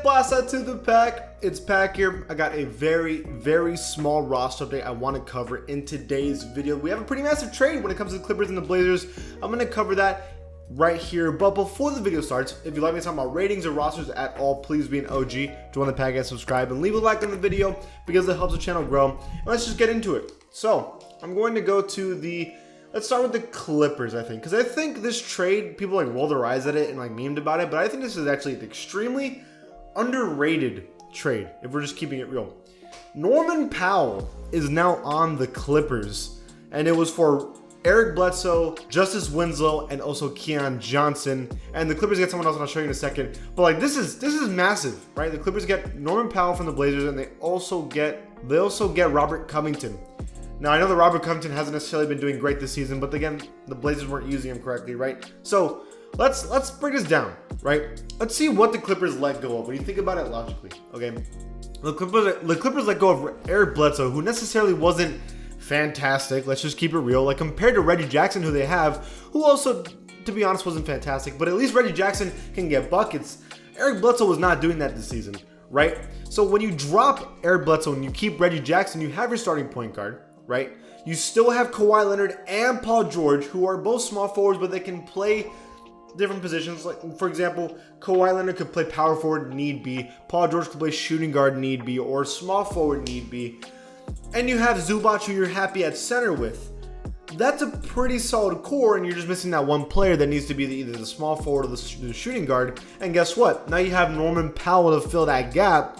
blast out to the pack. It's Pack here. I got a very small roster update I want to cover in today's video. We have a pretty massive trade when it comes to the Clippers and the Blazers. I'm going to cover that right here. But before the video starts, if you like me talking about ratings or rosters at all, please be an OG. Join the pack and subscribe and leave a like on the video because it helps the channel grow. And let's just get into it. So I'm going to go to the... Let's start with the Clippers, I think. Because I think this trade, people like roll their eyes at it and like memed about it. But I think this is actually an extremely underrated trade, if we're just keeping it real. Norman Powell is now on the Clippers. And it was for Eric Bledsoe, Justice Winslow, and also Keon Johnson. And the Clippers get someone else, and I'll show you in a second. But like this is massive, right? The Clippers get Norman Powell from the Blazers, and they also get Robert Covington. Now, I know that Robert Covington hasn't necessarily been doing great this season, but again, the Blazers weren't using him correctly, right? So let's break this down, right? Let's see what the Clippers let go of when you think about it logically, okay? The Clippers let go of Eric Bledsoe, who necessarily wasn't fantastic. Let's just keep it real. Like compared to Reggie Jackson, who they have, who also, to be honest, wasn't fantastic, but at least Reggie Jackson can get buckets. Eric Bledsoe was not doing that this season, right? So when you drop Eric Bledsoe and you keep Reggie Jackson, you have your starting point guard, right? You still have Kawhi Leonard and Paul George, who are both small forwards, but they can play different positions. Like, for example, Kawhi Leonard could play power forward, need be. Paul George could play shooting guard, need be, or small forward, need be. And you have Zubac, who you're happy at center with. That's a pretty solid core, and you're just missing that one player that needs to be either the small forward or the shooting guard. And guess what? Now you have Norman Powell to fill that gap.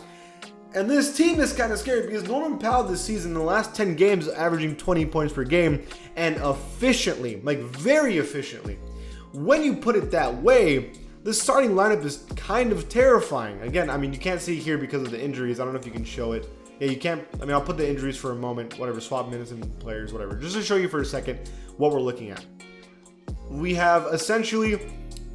And this team is kind of scary because Norman Powell this season, in the last 10 games, is averaging 20 points per game, and efficiently, like very efficiently. When you put it that way, the starting lineup is kind of terrifying. Again, I mean, you can't see here because of the injuries. I don't know if you can show it. Yeah, you can't. I mean, I'll put the injuries for a moment, whatever, swap minutes and players, whatever. Just to show you for a second what we're looking at. We have essentially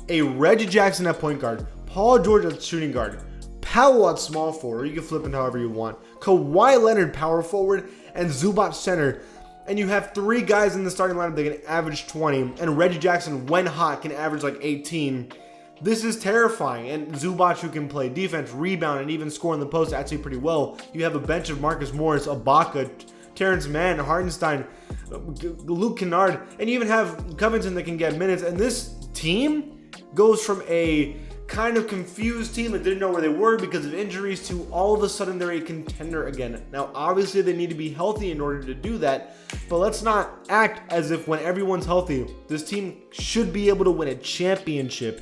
a Reggie Jackson at point guard, Paul George at shooting guard, Powell at small forward, you can flip it however you want, Kawhi Leonard power forward, and Zubac center. And you have three guys in the starting lineup that can average 20, and Reggie Jackson, when hot, can average like 18. This is terrifying. And Zubac, who can play defense, rebound, and even score in the post actually pretty well. You have a bench of Marcus Morris, Ibaka, Terrence Mann, Hartenstein, Luke Kennard, and you even have Covington that can get minutes. And this team goes from a kind of confused team that didn't know where they were because of injuries to all of a sudden they're a contender again. Now, obviously they need to be healthy in order to do that, but let's not act as if when everyone's healthy, this team should be able to win a championship.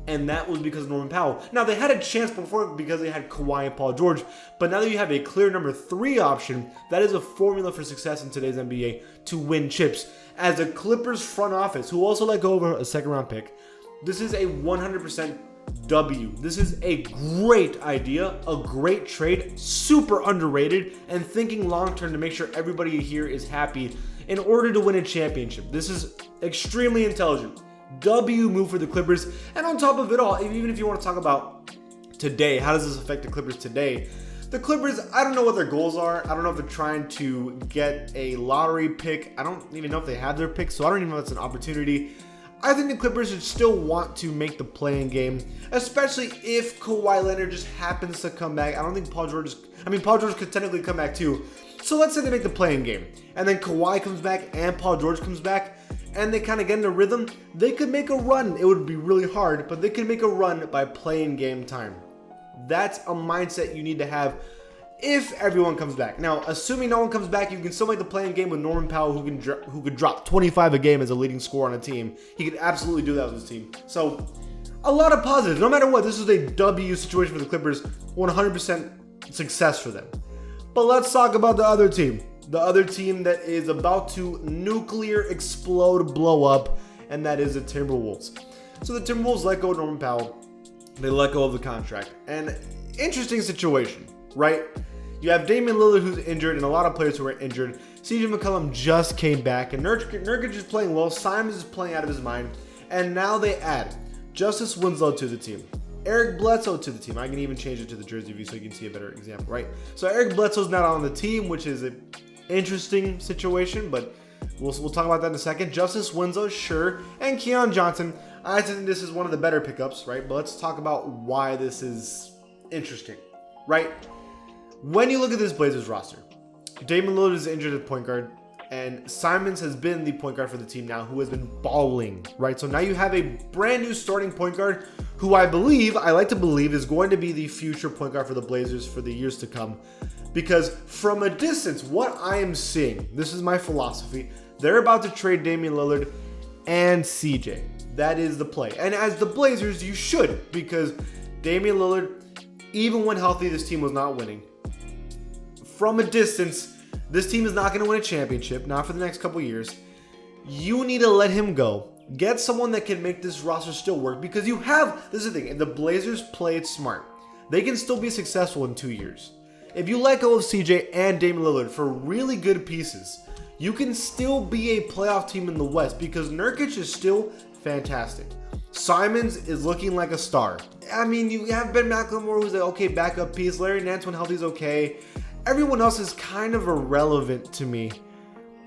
And that was because of Norman Powell. Now, they had a chance before because they had Kawhi and Paul George, but now that you have a clear number 3 option, that is a formula for success in today's NBA to win chips. As a Clippers front office, who also let go of a second-round pick, this is a 100% W. This is a great idea, a great trade, super underrated, and thinking long-term to make sure everybody here is happy in order to win a championship. This is extremely intelligent. W move for the Clippers. And on top of it all, even if you want to talk about today, how does this affect the Clippers today? The Clippers, I don't know what their goals are. I don't know if they're trying to get a lottery pick. I don't even know if they have their pick, so I don't even know if it's an opportunity. I think the Clippers should still want to make the play-in game, especially if Kawhi Leonard just happens to come back. I don't think Paul George could technically come back too. So let's say they make the play-in game, and then Kawhi comes back and Paul George comes back, and they kind of get in a rhythm. They could make a run. It would be really hard, but they could make a run by play-in game time. That's a mindset you need to have if everyone comes back. Now, assuming no one comes back, you can still make the play-in game with Norman Powell, who could drop 25 a game as a leading scorer on a team. He could absolutely do that with his team. So, a lot of positives. No matter what, this is a W situation for the Clippers. 100% success for them. But let's talk about the other team. The other team that is about to nuclear explode, blow up, and that is the Timberwolves. So the Timberwolves let go of Norman Powell. They let go of the contract. And interesting situation, right? You have Damian Lillard, who's injured, and a lot of players who are injured. CJ McCollum just came back, and Nurkic is playing well. Simons is playing out of his mind. And now they add Justice Winslow to the team, Eric Bledsoe to the team. I can even change it to the jersey view so you can see a better example, right? So Eric Bledsoe's not on the team, which is an interesting situation, but we'll talk about that in a second. Justice Winslow, sure, and Keon Johnson. I think this is one of the better pickups, right? But let's talk about why this is interesting, right? When you look at this Blazers roster, Damian Lillard is injured at point guard, and Simons has been the point guard for the team now, who has been balling, right? So now you have a brand new starting point guard who I like to believe is going to be the future point guard for the Blazers for the years to come. Because from a distance, what I am seeing, this is my philosophy, they're about to trade Damian Lillard and CJ. That is the play. And as the Blazers, you should, because Damian Lillard, even when healthy, this team was not winning. From a distance, this team is not going to win a championship, not for the next couple years. You need to let him go. Get someone that can make this roster still work, because you have, this is the thing, if the Blazers play it smart, they can still be successful in 2 years. If you let go of CJ and Damian Lillard for really good pieces, you can still be a playoff team in the West, because Nurkic is still fantastic. Simons is looking like a star. I mean, you have Ben McLemore, who's an okay backup piece. Larry Nance, when healthy, is okay. Everyone else is kind of irrelevant to me.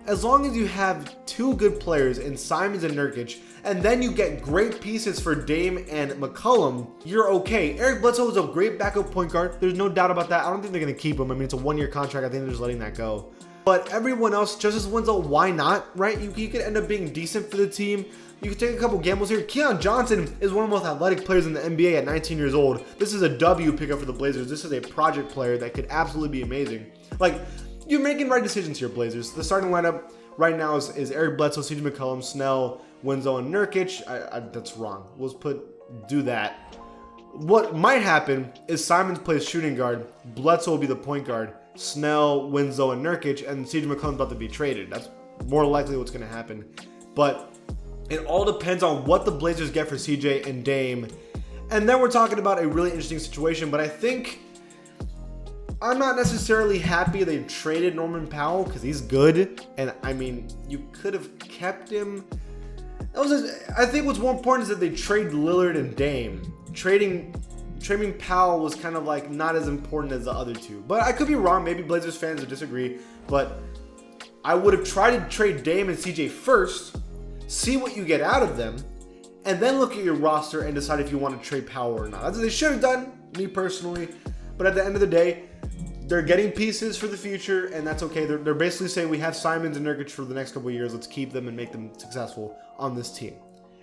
As long as you have two good players in Simons and Nurkic, and then you get great pieces for Dame and McCollum, you're okay. Eric Bledsoe is a great backup point guard. There's no doubt about that. I don't think they're going to keep him. I mean, it's a one-year contract. I think they're just letting that go. But everyone else, Justice Winslow, why not, right? You could end up being decent for the team. You could take a couple gambles here. Keon Johnson is one of the most athletic players in the NBA at 19 years old. This is a W pickup for the Blazers. This is a project player that could absolutely be amazing. Like, you're making right decisions here, Blazers. The starting lineup right now is Eric Bledsoe, CJ McCollum, Snell, Winslow, and Nurkic. That's wrong. Do that. What might happen is Simons plays shooting guard. Bledsoe will be the point guard. Snell, Winslow, and Nurkic, and CJ McCollum's about to be traded. That's more likely what's going to happen. But it all depends on what the Blazers get for CJ and Dame. And then we're talking about a really interesting situation, but I think I'm not necessarily happy they traded Norman Powell, because he's good. And I mean, you could have kept him. I think what's more important is that they trade Lillard and Dame. Trading Powell was kind of like not as important as the other two. But I could be wrong. Maybe Blazers fans would disagree. But I would have tried to trade Dame and CJ first, see what you get out of them, and then look at your roster and decide if you want to trade Powell or not. That's what they should have done, me personally. But at the end of the day, they're getting pieces for the future, and that's okay. They're basically saying we have Simons and Nurkic for the next couple of years. Let's keep them and make them successful on this team.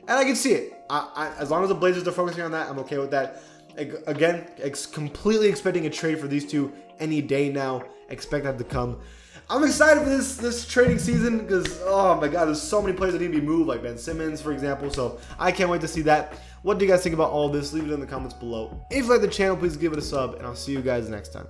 And I can see it. As long as the Blazers are focusing on that, I'm okay with that. Again, completely expecting a trade for these two any day now. Expect that to come. I'm excited for this trading season because, oh my God, there's so many players that need to be moved, like Ben Simmons, for example. So I can't wait to see that. What do you guys think about all this? Leave it in the comments below. If you like the channel, please give it a sub, and I'll see you guys next time.